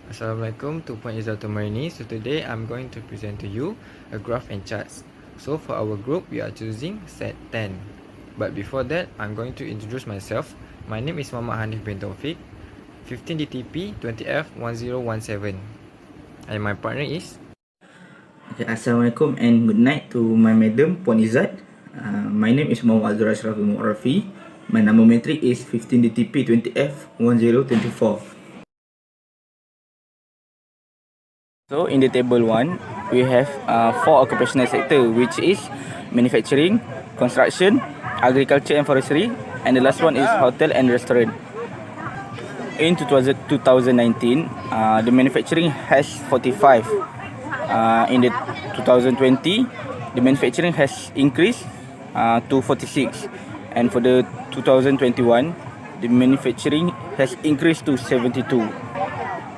Assalamualaikum, 2.0 So today I'm going to present to you a graph and charts. So for our group, we are choosing set 10. But before that, I'm going to introduce myself. My name is Muhammad Hanif bin Taufik, 15 DTP 20F1017. And my partner is... Okay, Assalamualaikum and good night to my madam, Puan Izzat. My name is Muhammad Azrul. My number metric is 15 DTP 20F1024. So in the table 1, we have 4 occupational sector, which is manufacturing, construction, agriculture and forestry, and the last one is hotel and restaurant. In 2019, the manufacturing has 45. In the 2020, the manufacturing has increased to 46, and for the 2021, the manufacturing has increased to 72.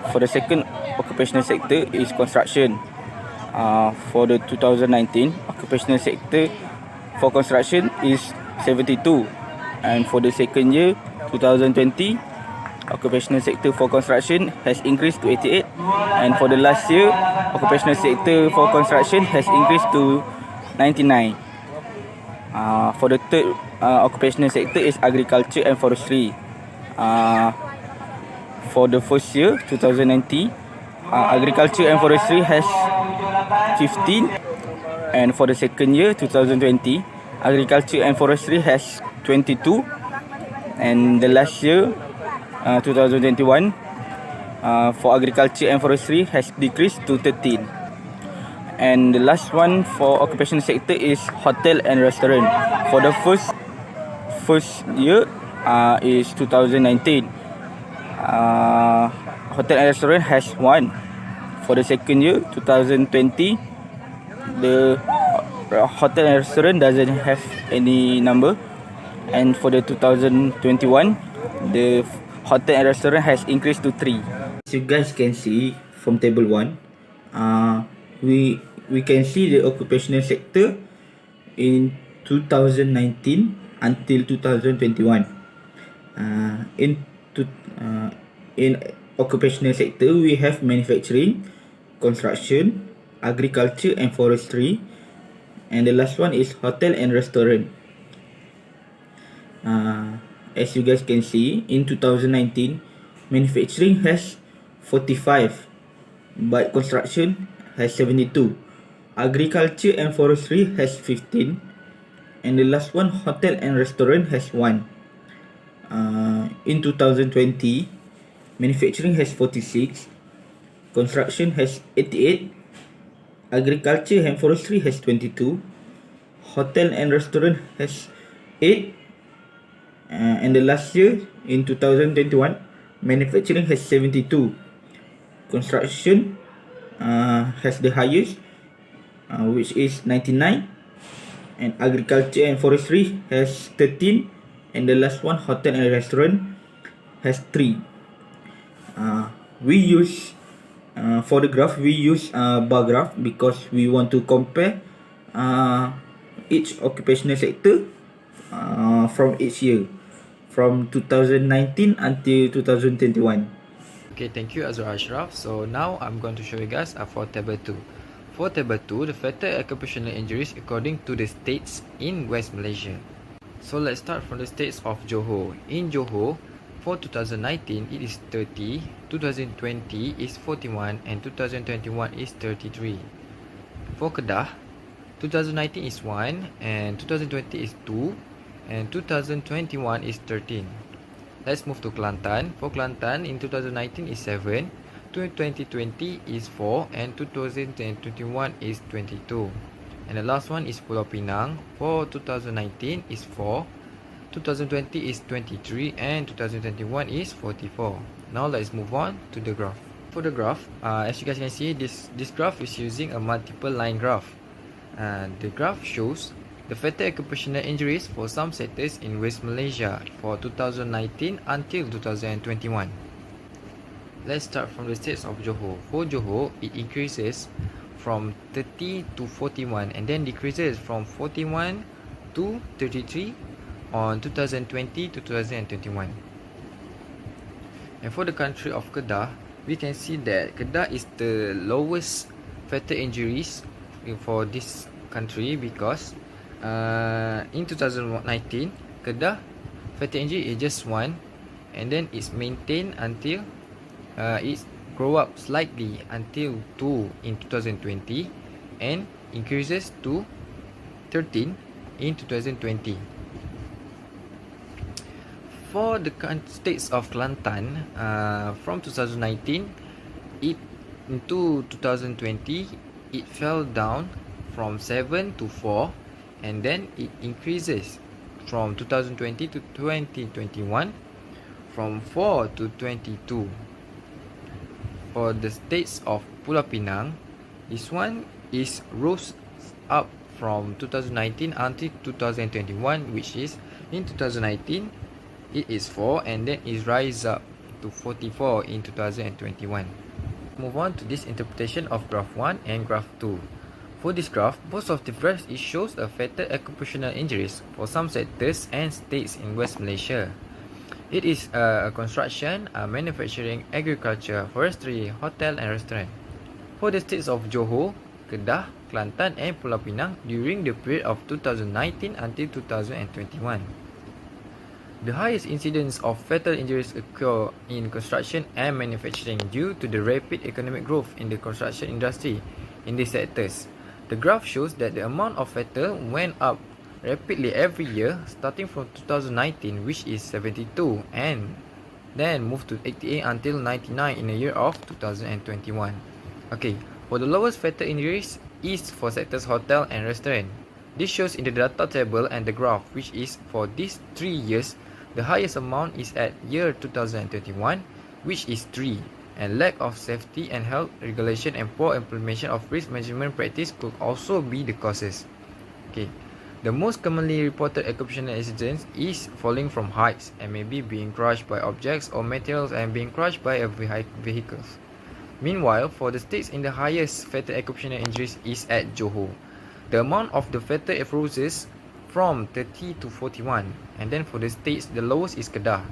For the second occupational sector is construction. For the 2019, occupational sector for construction is 72, and for the second year 2020, occupational sector for construction has increased to 88, and for the last year, occupational sector for construction has increased to 99. For the third occupational sector is agriculture and forestry. For the first year 2019, agriculture and forestry has 15, and for the second year 2020, agriculture and forestry has 22, and the last year 2021, for agriculture and forestry has decreased to 13. And the last one for occupational sector is hotel and restaurant. For the first year is 2019. Hotel and restaurant has 1. For the second year 2020, the hotel and restaurant doesn't have any number, and for the 2021, the hotel and restaurant has increased to 3. As you guys can see from table 1, we can see the occupational sector in 2019 until 2021. In occupational sector, we have manufacturing, construction, agriculture and forestry, and the last one is hotel and restaurant. As you guys can see, in 2019, manufacturing has 45, but construction has 72. Agriculture and forestry has 15, and the last one, hotel and restaurant, has 1. In 2020, manufacturing has 46, construction has 88, agriculture and forestry has 22, hotel and restaurant has 8, and the last year in 2021, manufacturing has 72, construction has the highest, which is 99, and agriculture and forestry has 13, and the last one, hotel and restaurant, has 3. We use for the graph, we use bar graph because we want to compare each occupational sector from each year, from 2019 until 2021. Okay, thank you Azrul Ashraf. So now I'm going to show you guys for table 2. For table 2, the fatal occupational injuries according to the states in West Malaysia. So let's start from the states of Johor. In Johor, for 2019 it is 30, 2020 is 41, and 2021 is 33. For Kedah, 2019 is 1, and 2020 is 2, and 2021 is 13. Let's move to Kelantan. For Kelantan, in 2019 is 7, 2020 is 4, and 2021 is 22. And the last one is Pulau Pinang. For 2019 is 4, 2020 is 23, and 2021 is 44. Now let's move on to the graph. For the graph, as you guys can see, this graph is using a multiple line graph. The graph shows the fatal occupational injuries for some sectors in West Malaysia for 2019 until 2021. Let's start from the states of Johor. For Johor, it increases from 30 to 41 and then decreases from 41 to 33 on 2020 to 2021. And for the country of Kedah, we can see that Kedah is the lowest fatal injuries for this country because in 2019 Kedah fatal injury is just 1, and then it's maintained until it grow up slightly until 2 in 2020 and increases to 13 in 2020. For the states of Kelantan, from 2019 into 2020 it fell down from 7 to 4, and then it increases from 2020 to 2021 from 4 to 22. For the states of Pulau Pinang, this one is rose up from 2019 until 2021, which is in 2019 it is 4, and then it rise up to 44 in 2021. Move on to this interpretation of graph 1 and graph 2. For this graph, most of the graphs it shows a fatal occupational injuries for some sectors and states in West Malaysia. It is construction, manufacturing, agriculture, forestry, hotel and restaurant. For the states of Johor, Kedah, Kelantan and Pulau Pinang during the period of 2019 until 2021. The highest incidence of fatal injuries occur in construction and manufacturing due to the rapid economic growth in the construction industry in these sectors. The graph shows that the amount of fatal went up rapidly every year starting from 2019, which is 72, and then moved to 88 until 99 in the year of 2021. Okay, for the lowest fatal injuries is for sectors hotel and restaurant. This shows in the data table and the graph, which is for these 3 years. The highest amount is at year 2021, which is 3, and lack of safety and health regulation and poor implementation of risk management practice could also be the causes. Okay, the most commonly reported occupational accidents is falling from heights and maybe being crushed by objects or materials and being crushed by vehicles. Meanwhile, for the states in the highest fatal occupational injuries is at Johor. The amount of the fatal roses from 30 to 41, and then for the states the lowest is Kedah.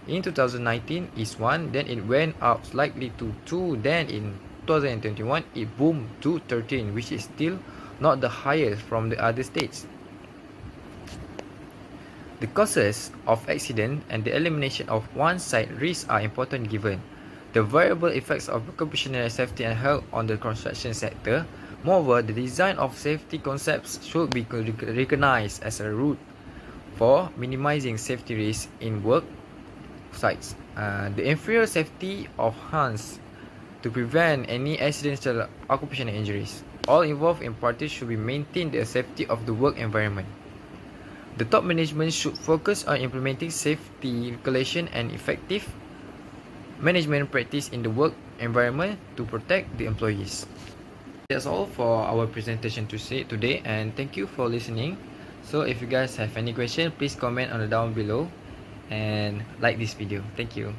In 2019 is 1, then it went up slightly to 2, then in 2021 it boomed to 13, which is still not the highest from the other states. The causes of accident and the elimination of one-side risks are important given the variable effects of occupational safety and health on the construction sector. Moreover, the design of safety concepts should be recognized as a route for minimizing safety risks in work sites. The inferior safety of hands to prevent any accidental occupational injuries. All involved in parties should be maintain the safety of the work environment. The top management should focus on implementing safety regulation and effective management practice in the work environment to protect the employees. That's all for our presentation today, and thank you for listening. So if you guys have any question, please comment on the down below and like this video. Thank you.